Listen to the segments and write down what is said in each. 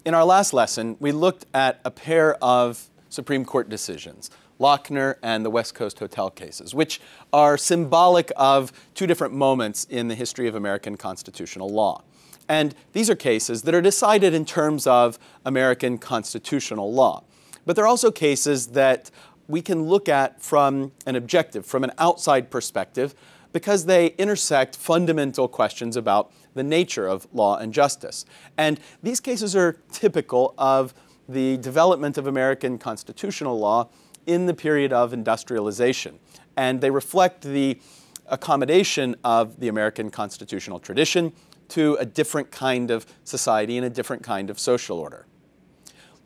In our last lesson, we looked at a pair of Supreme Court decisions, Lochner and the West Coast Hotel cases, which are symbolic of two different moments in the history of American constitutional law. And these are cases that are decided in terms of American constitutional law. But they're also cases that we can look at from an objective, from an outside perspective, because they intersect fundamental questions about the nature of law and justice. And these cases are typical of the development of American constitutional law in the period of industrialization. And they reflect the accommodation of the American constitutional tradition to a different kind of society and a different kind of social order.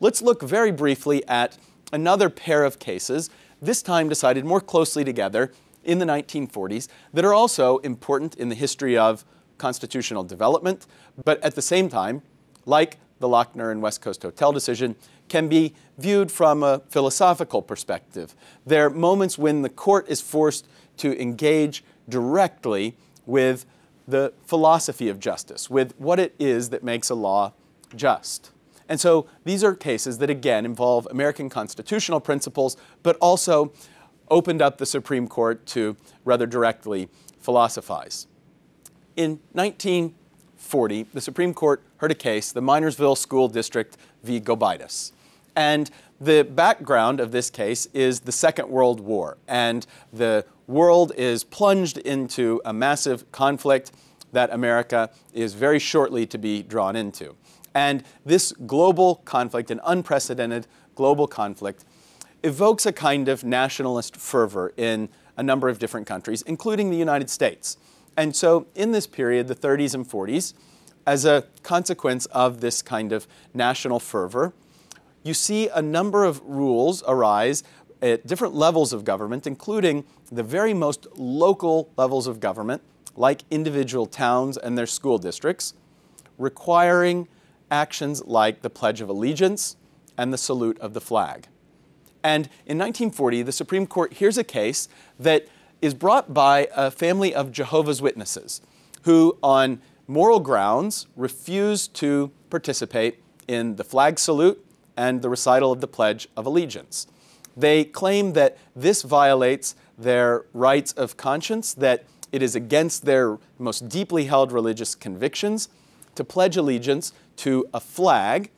Let's look very briefly at another pair of cases, this time decided more closely together in the 1940s, that are also important in the history of constitutional development, but at the same time, like the Lochner and West Coast Hotel decision, can be viewed from a philosophical perspective. They're moments when the court is forced to engage directly with the philosophy of justice, with what it is that makes a law just. And so these are cases that, again, involve American constitutional principles, but also opened up the Supreme Court to rather directly philosophize. In 1940, the Supreme Court heard a case, the Minersville School District v. Gobitis. And the background of this case is the Second World War, and the world is plunged into a massive conflict that America is very shortly to be drawn into. And this global conflict, an unprecedented global conflict, evokes a kind of nationalist fervor in a number of different countries, including the United States. And so in this period, the 30s and 40s, as a consequence of this kind of national fervor, you see a number of rules arise at different levels of government, including the very most local levels of government, like individual towns and their school districts, requiring actions like the Pledge of Allegiance and the salute of the flag. And in 1940, the Supreme Court hears a case that is brought by a family of Jehovah's Witnesses who, on moral grounds, refuse to participate in the flag salute and the recital of the Pledge of Allegiance. They claim that this violates their rights of conscience, that it is against their most deeply held religious convictions to pledge allegiance to a flag,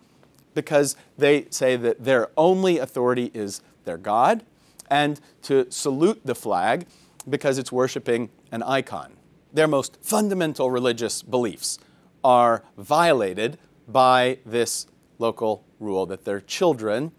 because they say that their only authority is their God, and to salute the flag because it's worshiping an icon. Their most fundamental religious beliefs are violated by this local rule that their children,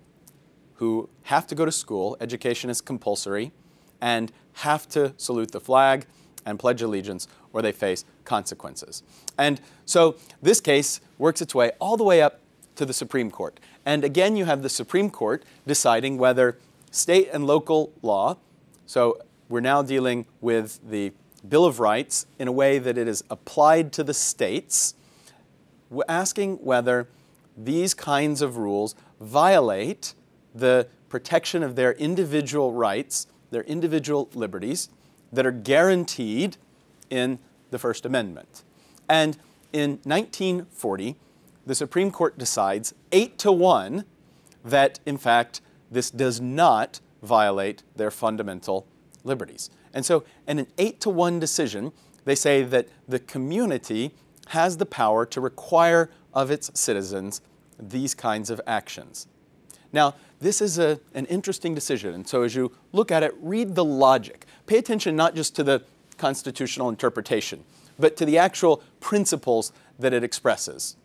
who have to go to school, education is compulsory, and have to salute the flag and pledge allegiance, or they face consequences. And so this case works its way all the way up to the Supreme Court. And again, you have the Supreme Court deciding whether state and local law, so we're now dealing with the Bill of Rights in a way that it is applied to the states, asking whether these kinds of rules violate the protection of their individual rights, their individual liberties that are guaranteed in the First Amendment. And in 1940, the Supreme Court decides 8-1 that, in fact, this does not violate their fundamental liberties. And so in an 8-1 decision, they say that the community has the power to require of its citizens these kinds of actions. Now, this is an interesting decision, and so as you look at it, read the logic. Pay attention not just to the constitutional interpretation, but to the actual principles that it expresses.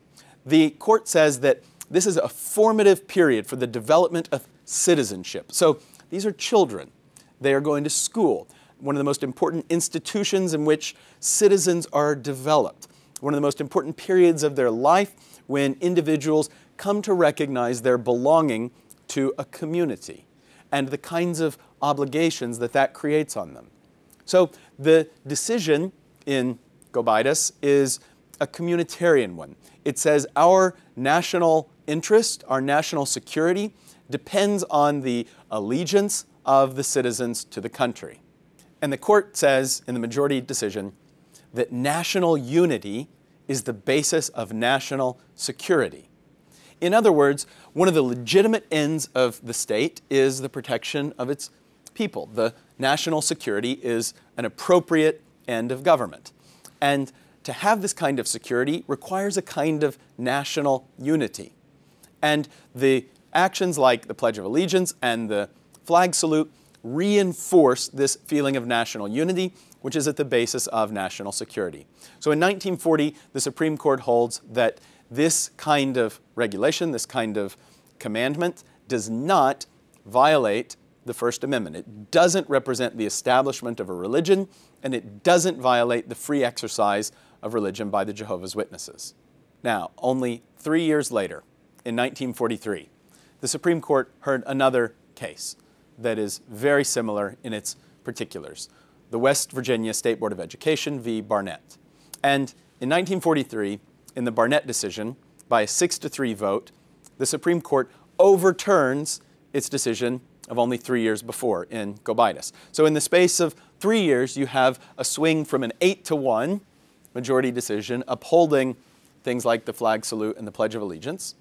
The court says that this is a formative period for the development of citizenship. So these are children. They are going to school, one of the most important institutions in which citizens are developed, one of the most important periods of their life when individuals come to recognize their belonging to a community and the kinds of obligations that that creates on them. So the decision in Gobitis is a communitarian one. It says our national interest, our national security, depends on the allegiance of the citizens to the country. And the court says in the majority decision that national unity is the basis of national security. In other words, one of the legitimate ends of the state is the protection of its people. The national security is an appropriate end of government. And to have this kind of security requires a kind of national unity. And the actions like the Pledge of Allegiance and the flag salute reinforce this feeling of national unity, which is at the basis of national security. So in 1940, the Supreme Court holds that this kind of regulation, this kind of commandment, does not violate the First Amendment. It doesn't represent the establishment of a religion, and it doesn't violate the free exercise of religion by the Jehovah's Witnesses. Now, only 3 years later, in 1943, the Supreme Court heard another case that is very similar in its particulars, the West Virginia State Board of Education v. Barnette. And in 1943, in the Barnette decision, by a 6-3 vote, the Supreme Court overturns its decision of only 3 years before in Gobitis. So in the space of 3 years, you have a swing from an 8-1 majority decision upholding things like the flag salute and the Pledge of Allegiance.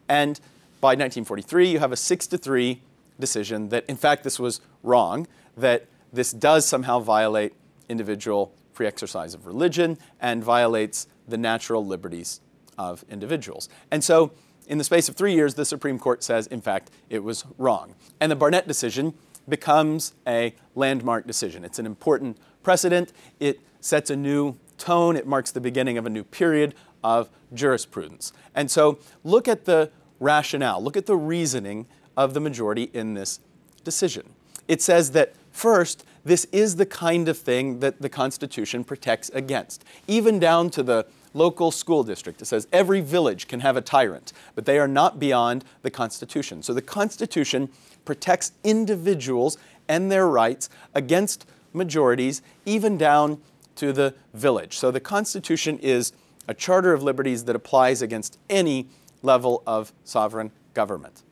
And by 1943, you have a 6-3 decision that, in fact, this was wrong, that this does somehow violate individual free exercise of religion and violates the natural liberties of individuals. And so in the space of 3 years, the Supreme Court says, in fact, it was wrong. And the Barnette decision becomes a landmark decision. It's an important precedent. It sets a new tone. It marks the beginning of a new period of jurisprudence. And so look at the rationale, look at the reasoning of the majority in this decision. It says that, first, this is the kind of thing that the Constitution protects against, even down to the local school district. It says every village can have a tyrant, but they are not beyond the Constitution. So the Constitution protects individuals and their rights against majorities, even down to the village. So the Constitution is a charter of liberties that applies against any level of sovereign government.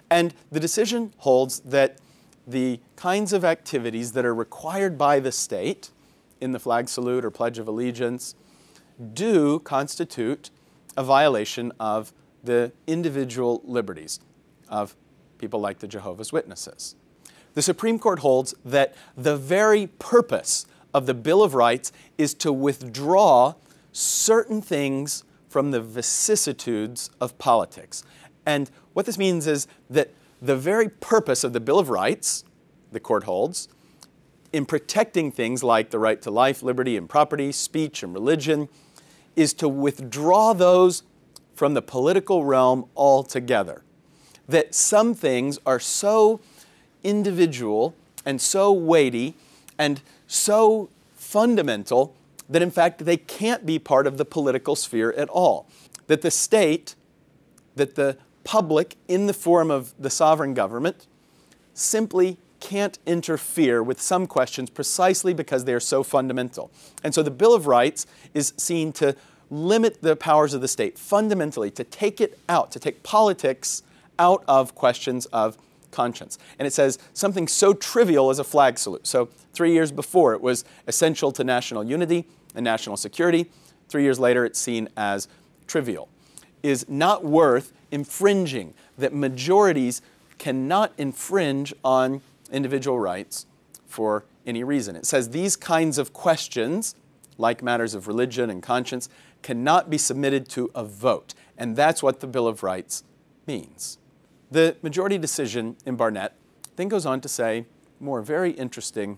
And the decision holds that the kinds of activities that are required by the state in the flag salute or Pledge of Allegiance do constitute a violation of the individual liberties of people like the Jehovah's Witnesses. The Supreme Court holds that the very purpose of the Bill of Rights is to withdraw certain things from the vicissitudes of politics. And what this means is that the very purpose of the Bill of Rights, the court holds, in protecting things like the right to life, liberty, and property, speech, and religion, is to withdraw those from the political realm altogether. That some things are so individual and so weighty and so fundamental that, in fact, they can't be part of the political sphere at all. That the state, that the public, in the form of the sovereign government, simply can't interfere with some questions precisely because they are so fundamental. And so the Bill of Rights is seen to limit the powers of the state fundamentally, to take it out, to take politics out of questions of conscience. And it says something so trivial as a flag salute. So 3 years before, it was essential to national unity and national security. 3 years later, it's seen as trivial. Is not worth infringing, that majorities cannot infringe on individual rights for any reason. It says these kinds of questions, like matters of religion and conscience, cannot be submitted to a vote. And that's what the Bill of Rights means. The majority decision in Barnette then goes on to say more very interesting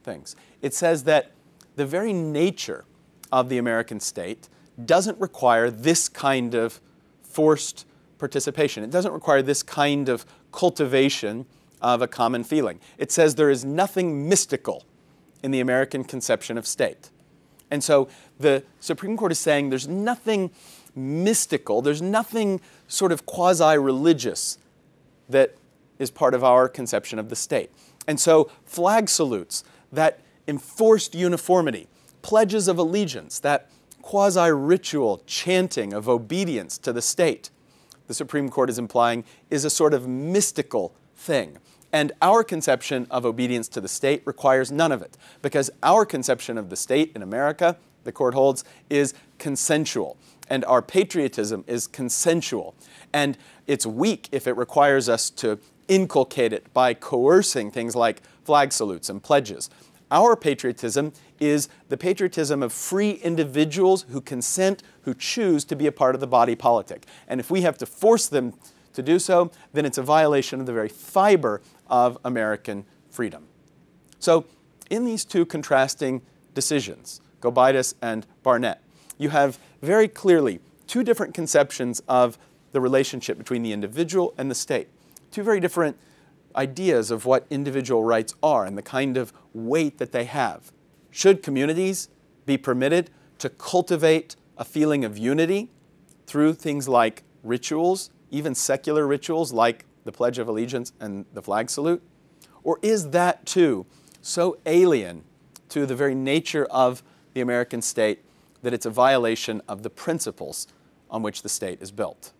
things. It says that the very nature of the American state doesn't require this kind of forced participation. It doesn't require this kind of cultivation of a common feeling. It says there is nothing mystical in the American conception of state. And so the Supreme Court is saying there's nothing mystical, there's nothing sort of quasi-religious that is part of our conception of the state. And so flag salutes, that enforced uniformity, pledges of allegiance, that quasi-ritual chanting of obedience to the state, the Supreme Court is implying is a sort of mystical thing. And our conception of obedience to the state requires none of it, because our conception of the state in America, the court holds, is consensual. and our patriotism is consensual. And it's weak if it requires us to inculcate it by coercing things like flag salutes and pledges. Our patriotism is the patriotism of free individuals who consent, who choose to be a part of the body politic. And if we have to force them to do so, then it's a violation of the very fiber of American freedom. So in these two contrasting decisions, Gobitis and Barnette, you have very clearly two different conceptions of the relationship between the individual and the state. Two very different ideas of what individual rights are and the kind of weight that they have. Should communities be permitted to cultivate a feeling of unity through things like rituals, even secular rituals like the Pledge of Allegiance and the flag salute? Or is that too so alien to the very nature of the American state that it's a violation of the principles on which the state is built?